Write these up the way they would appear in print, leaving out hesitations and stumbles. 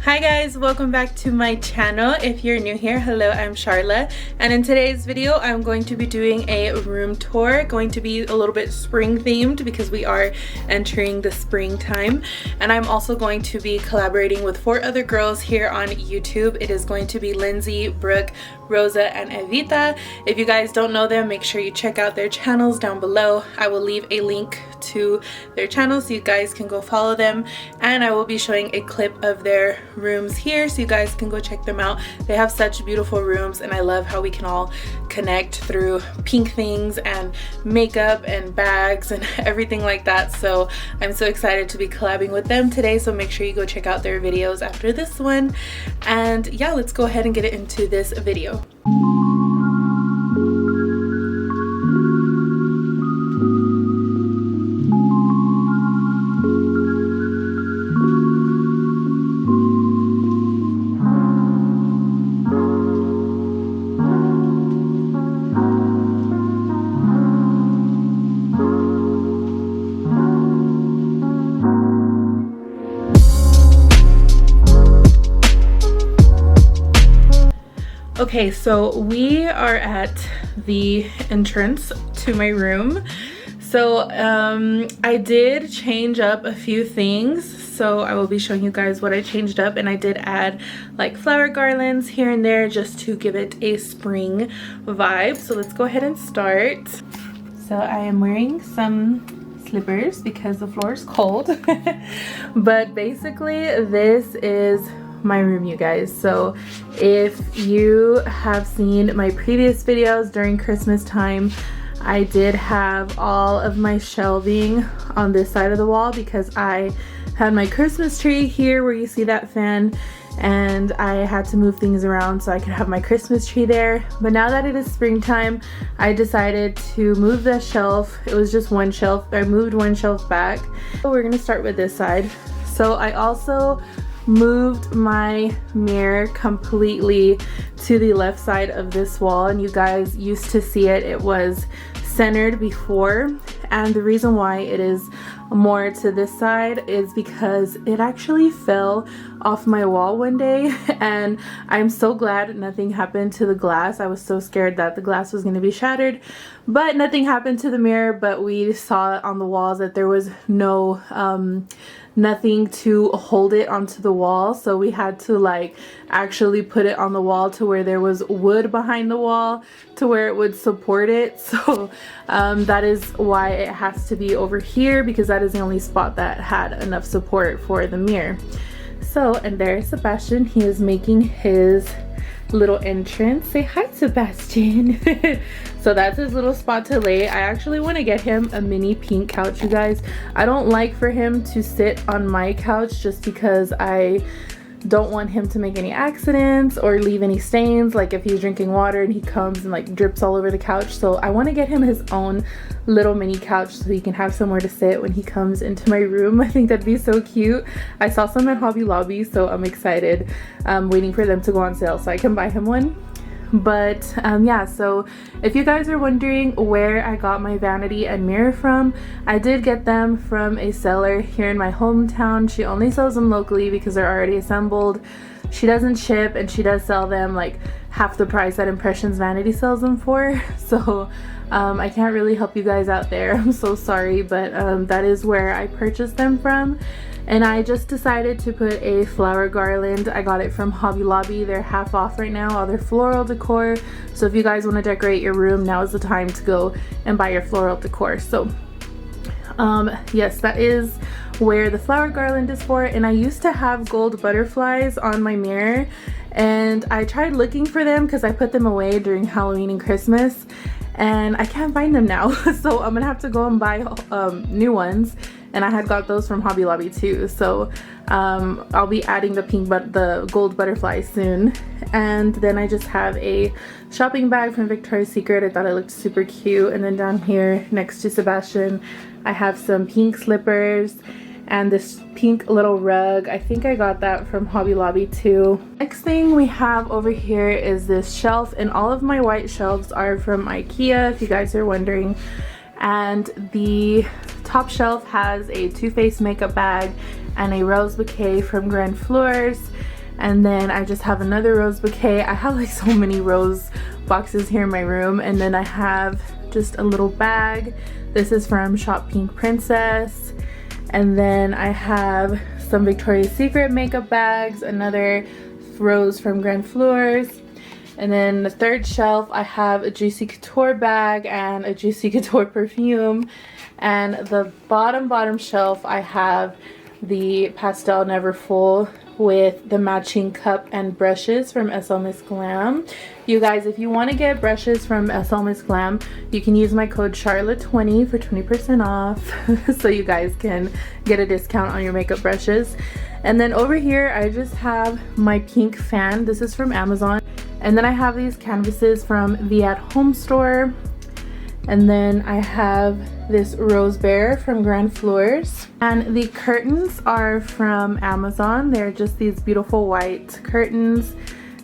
Hi guys, welcome back to my channel. If you're new here, hello, I'm Charla, and in today's video I'm going to be doing a room tour. Going to be a little bit spring themed because we are entering the springtime, and I'm also going to be collaborating with 4 other girls here on YouTube. It is going to be Lindsay, Brooke, Rosa, and Evita. If you guys don't know them, make sure you check out their channels down below. I will leave a link to their channels so you guys can go follow them, and I will be showing a clip of their rooms here so you guys can go check them out. They have such beautiful rooms, and I love how we can all connect through pink things and makeup and bags and everything like that. So I'm so excited to be collabing with them today, so make sure you go check out their videos after this one. And yeah, let's go ahead and get into this video. Okay, so we are at the entrance to my room. So I did change up a few things, so I will be showing you guys what I changed up, and I did add like flower garlands here and there just to give it a spring vibe. So let's go ahead and start. So I am wearing some slippers because the floor is cold. But basically this is my room, you guys. So if you have seen my previous videos during Christmas time, I did have all of my shelving on this side of the wall because I had my Christmas tree here where you see that fan, and I had to move things around so I could have my Christmas tree there. But now that it is springtime, I decided to move the shelf. It was just one shelf. I moved one shelf back. So we're gonna start with this side. So I also moved my mirror completely to the left side of this wall, and you guys used to see it. It was centered before, and the reason why it is more to this side is because it actually fell off my wall one day, and I'm so glad nothing happened to the glass. I was so scared that the glass was going to be shattered, but nothing happened to the mirror. But we saw on the walls that there was no nothing to hold it onto the wall, so we had to like actually put it on the wall to where there was wood behind the wall to where it would support it. So that is why it has to be over here, because that is the only spot that had enough support for the mirror. So, and there's Sebastian. He is making his little entrance. Say hi, Sebastian. So that's his little spot to lay. I actually want to get him a mini pink couch, you guys. I don't like for him to sit on my couch just because I don't want him to make any accidents or leave any stains, like if he's drinking water and he comes and like drips all over the couch. So I want to get him his own little mini couch so he can have somewhere to sit when he comes into my room. I think that'd be so cute. I saw some at Hobby Lobby, so I'm excited. I'm waiting for them to go on sale so I can buy him one. But yeah, so if you guys are wondering where I got my vanity and mirror from, I did get them from a seller here in my hometown. She only sells them locally because they're already assembled. She doesn't ship, and she does sell them like half the price that Impressions Vanity sells them for. So I can't really help you guys out there. I'm so sorry, but that is where I purchased them from. And I just decided to put a flower garland. I got it from Hobby Lobby. They're half off right now, all their floral decor. So if you guys want to decorate your room, now is the time to go and buy your floral decor. So yes, that is where the flower garland is for. And I used to have gold butterflies on my mirror, and I tried looking for them because I put them away during Halloween and Christmas, and I can't find them now. So I'm gonna have to go and buy new ones. And I had got those from Hobby Lobby too. So I'll be adding the gold butterflies soon. And then I just have a shopping bag from Victoria's Secret. I thought it looked super cute. And then down here next to Sebastian, I have some pink slippers and this pink little rug. I think I got that from Hobby Lobby too. Next thing we have over here is this shelf, and all of my white shelves are from IKEA, if you guys are wondering. And the top shelf has a Too Faced makeup bag and a rose bouquet from Grand Fleurs. And then I just have another rose bouquet. I have like so many rose boxes here in my room. And then I have just a little bag. This is from Shop Pink Princess. And then I have some Victoria's Secret makeup bags, another rose from Grand Fleurs. And then the third shelf, I have a Juicy Couture bag and a Juicy Couture perfume. And the bottom shelf, I have the Pastel Never Full with the matching cup and brushes from SL Miss Glam. You guys, if you want to get brushes from SL Miss Glam, you can use my code Charlotte20 for 20% off so you guys can get a discount on your makeup brushes. And then over here I just have my pink fan. This is from Amazon. And then I have these canvases from the At Home store. And then I have this Rose Bear from Grand Fleurs. And the curtains are from Amazon. They're just these beautiful white curtains.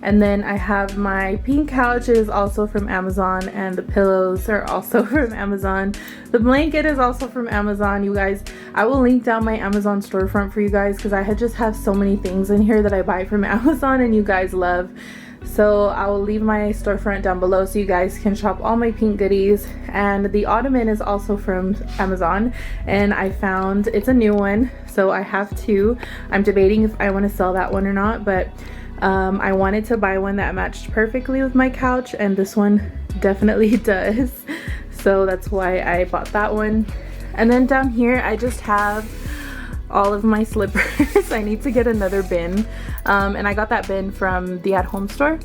And then I have my pink couch. It is also from Amazon. And the pillows are also from Amazon. The blanket is also from Amazon. You guys, I will link down my Amazon storefront for you guys because I just have so many things in here that I buy from Amazon and you guys love. So I will leave my storefront down below so you guys can shop all my pink goodies. And the ottoman is also from Amazon, and I found it's a new one, so I have two. I'm debating if I want to sell that one or not, but I wanted to buy one that matched perfectly with my couch, and this one definitely does. So that's why I bought that one. And then down here I just have all of my slippers. I need to get another bin, and I got that bin from the At Home store.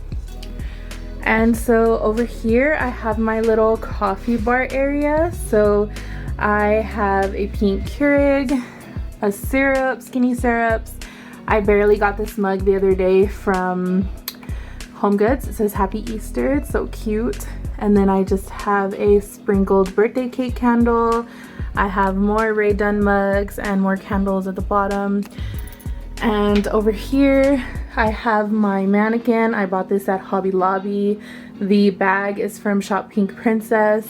And so over here I have my little coffee bar area. So I have a pink Keurig, a syrup, skinny syrups. I barely got this mug the other day from Home Goods. It says Happy Easter. It's so cute. And then I just have a sprinkled birthday cake candle. I have more Rae Dunn mugs and more candles at the bottom. And over here I have my mannequin. I bought this at Hobby Lobby. The bag is from Shop Pink Princess.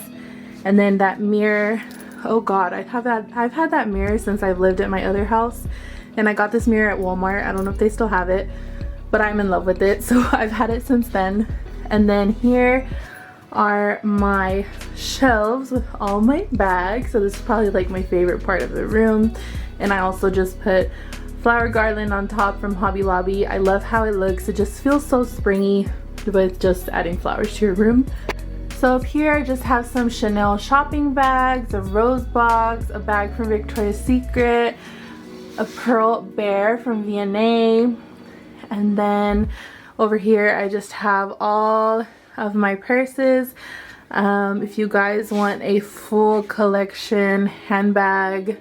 And then that mirror, oh god, I've had that mirror since I've lived at my other house. And I got this mirror at Walmart. I don't know if they still have it, but I'm in love with it, so I've had it since then. And then here are my shelves with all my bags. So this is probably like my favorite part of the room. And I also just put flower garland on top from Hobby Lobby. I love how it looks. It just feels so springy with just adding flowers to your room. So up here I just have some Chanel shopping bags, a rose box, a bag from Victoria's Secret, a pearl bear from V&A, and then over here I just have all of my purses. If you guys want a full collection handbag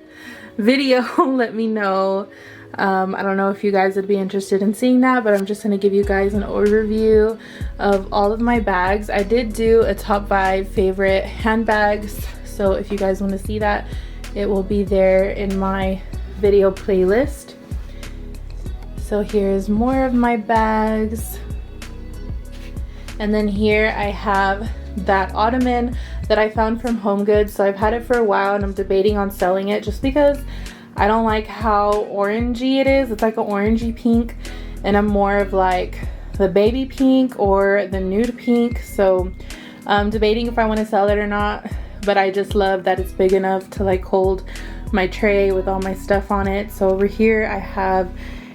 video, let me know. I don't know if you guys would be interested in seeing that, but I'm just going to give you guys an overview of all of my bags. I did do a top 5 favorite handbags, so if you guys want to see that, it will be there in my video playlist. So here's more of my bags. And then here I have that ottoman that I found from Home Goods. So I've had it for a while and I'm debating on selling it just because I don't like how orangey it is. It's like an orangey pink, and I'm more of like the baby pink or the nude pink. So I'm debating if I want to sell it or not, but I just love that it's big enough to like hold my tray with all my stuff on it. So over here I have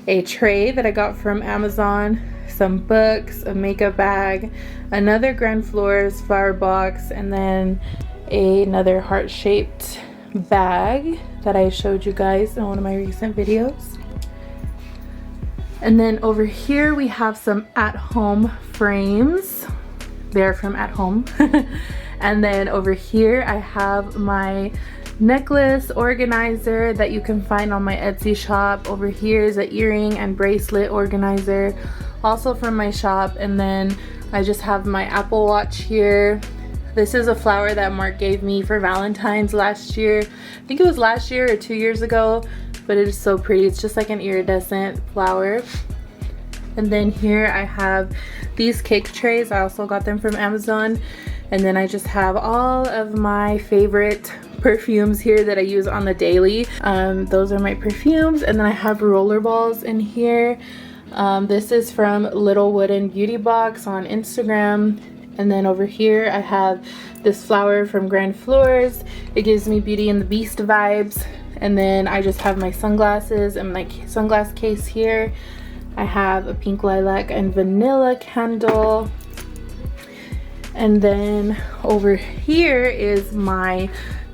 a tray that I got from Amazon, some books, a makeup bag, another Grand Fleurs flower box, and then another heart-shaped bag that I showed you guys in one of my recent videos. And then over here we have some at-home frames. They're from At Home. And then over here I have my necklace organizer that you can find on my Etsy shop. Over here is an earring and bracelet organizer, also from my shop. And then I just have my Apple Watch here. This is a flower that Mark gave me for Valentine's last year. I think it was last year or 2 years ago, but it is so pretty. It's just like an iridescent flower. And then here I have these cake trays. I also got them from Amazon. And then I just have all of my favorite perfumes here that I use on the daily. Those are my perfumes. And then I have roller balls in here. This is from Little Wooden Beauty Box on Instagram. And then over here I have this flower from Grand Floors. It gives me Beauty and the Beast vibes. And then I just have my sunglasses and my sunglass case here. I have a pink lilac and vanilla candle. And then over here is my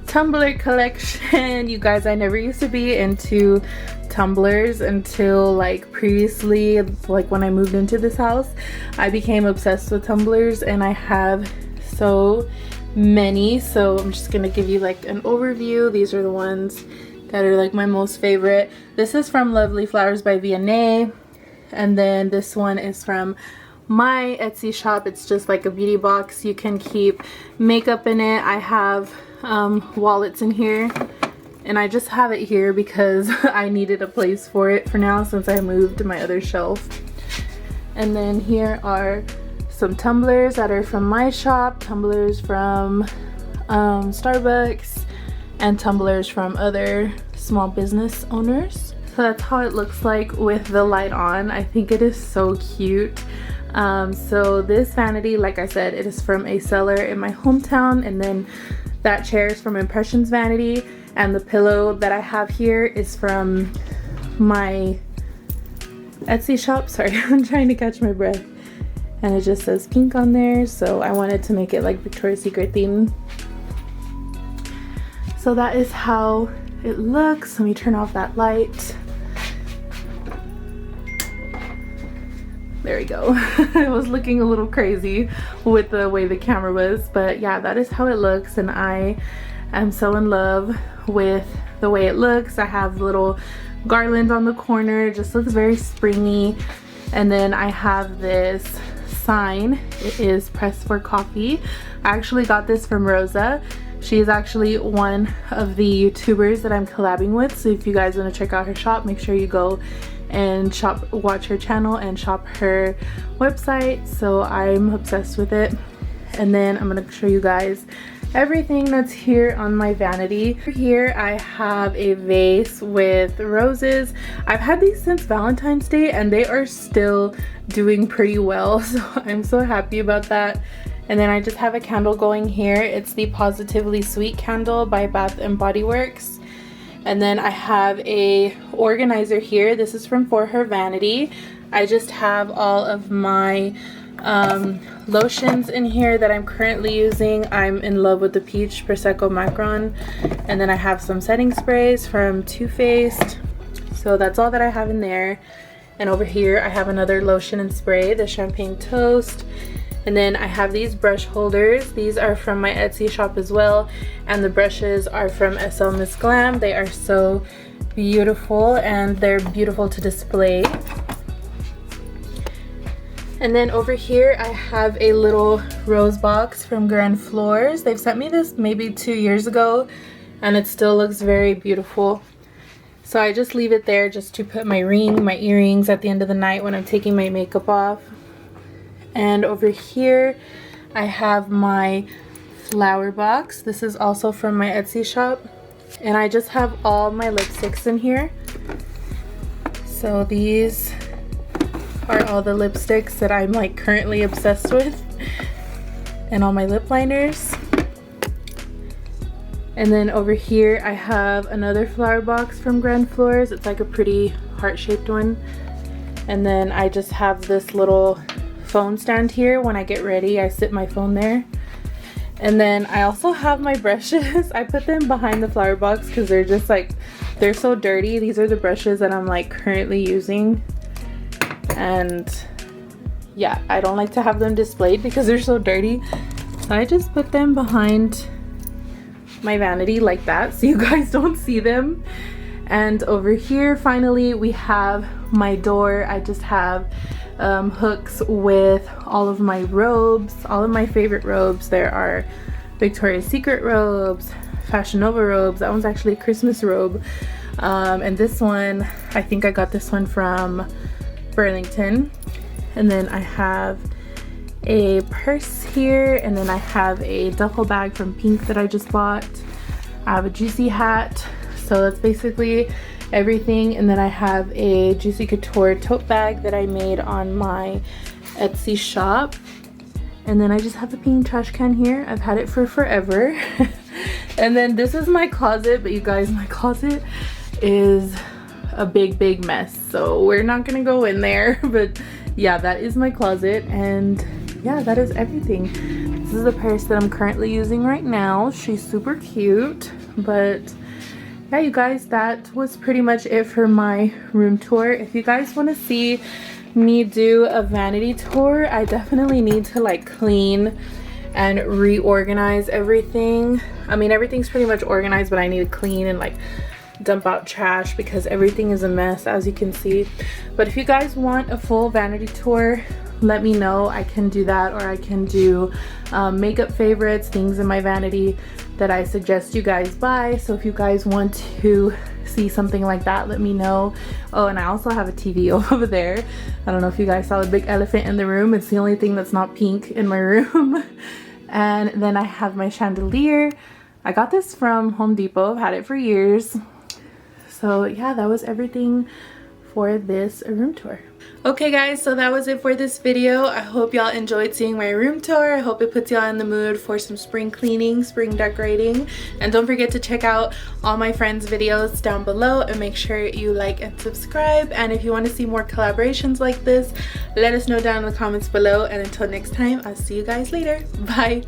tumbler collection. You guys, I never used to be into tumblers until like previously, like when I moved into this house. I became obsessed with tumblers and I have so many. So I'm just gonna give you like an overview. These are the ones that are like my most favorite. This is from Lovely Flowers by Vanity. And then this one is from my Etsy shop. It's just like a beauty box. You can keep makeup in it. I have wallets in here, and I just have it here because I needed a place for it for now since I moved to my other shelf. And then here are some tumblers that are from my shop, tumblers from Starbucks, and tumblers from other small business owners. So that's how it looks like with the light on. I think it is so cute. So this vanity, like I said, it is from a seller in my hometown, and then that chair is from Impressions Vanity, and the pillow that I have here is from my Etsy shop. Sorry, I'm trying to catch my breath. And it just says pink on there, so I wanted to make it like Victoria's Secret theme. So that is how it looks. Let me turn off that light. There we go. I was looking a little crazy with the way the camera was, but yeah, that is how it looks, and I am so in love with the way it looks. I have little garlands on the corner. It just looks very springy. And then I have this sign. It is Press for Coffee. I actually got this from Rosa. She is actually one of the YouTubers that I'm collabing with, so if you guys want to check out her shop, make sure you go and watch her channel and shop her website. So I'm obsessed with it. And then I'm gonna show you guys everything that's here on my vanity. Here I have a vase with roses. I've had these since Valentine's Day and they are still doing pretty well, so I'm so happy about that. And then I just have a candle going here. It's the Positively Sweet candle by Bath and Body Works. And then I have a organizer here. This is from For Her Vanity. I just have all of my lotions in here that I'm currently using. I'm in love with the Peach Prosecco Macron. And then I have some setting sprays from Too Faced. So that's all that I have in there. And over here I have another lotion and spray, the Champagne Toast. And then I have these brush holders. These are from my Etsy shop as well. And the brushes are from SL Miss Glam. They are so beautiful and they're beautiful to display. And then over here I have a little rose box from Grand Floors. They've sent me this maybe 2 years ago and it still looks very beautiful. So I just leave it there just to put my ring, my earrings at the end of the night when I'm taking my makeup off. And over here I have my flower box. This is also from my Etsy shop. And I just have all my lipsticks in here. So these are all the lipsticks that I'm like currently obsessed with. And all my lip liners. And then over here I have another flower box from Grand Floors. It's like a pretty heart-shaped one. And then I just have this little phone stand here. When I get ready, I sit my phone there. And then I also have my brushes. I put them behind the flower box because they're just like, they're so dirty. These are the brushes that I'm like currently using. And yeah, I don't like to have them displayed because they're so dirty. So I just put them behind my vanity like that so you guys don't see them. And over here finally we have my door. I just have hooks with all of my robes, all of my favorite robes. There are Victoria's Secret robes, Fashion Nova robes. That one's actually a Christmas robe. And this one, I think I got this one from Burlington. And then I have a purse here, and then I have a duffel bag from Pink that I just bought. I have a Juicy hat. So that's basically everything. And then I have a Juicy Couture tote bag that I made on my Etsy shop. And then I just have the pink trash can here. I've had it for forever. And then this is my closet, but you guys, my closet is a big mess, so we're not gonna go in there. But yeah, that is my closet, and yeah, that is everything. This is the purse that I'm currently using right now. She's super cute. But yeah, you guys, that was pretty much it for my room tour. If you guys want to see me do a vanity tour, I definitely need to like clean and reorganize everything. I mean, everything's pretty much organized, but I need to clean and like dump out trash because everything is a mess, as you can see. But if you guys want a full vanity tour, let me know. I can do that, or I can do makeup favorites, things in my vanity that I suggest you guys buy. So if you guys want to see something like that, let me know. Oh, and I also have a TV over there. I don't know if you guys saw the big elephant in the room. It's the only thing that's not pink in my room. And then I have my chandelier. I got this from Home Depot. I've had it for years. So yeah, that was everything for this room tour. Okay guys, so that was it for this video. I hope y'all enjoyed seeing my room tour. I hope it puts y'all in the mood for some spring cleaning, spring decorating. And don't forget to check out all my friends' videos down below, and make sure you like and subscribe. And if you want to see more collaborations like this, let us know down in the comments below. And until next time, I'll see you guys later. Bye.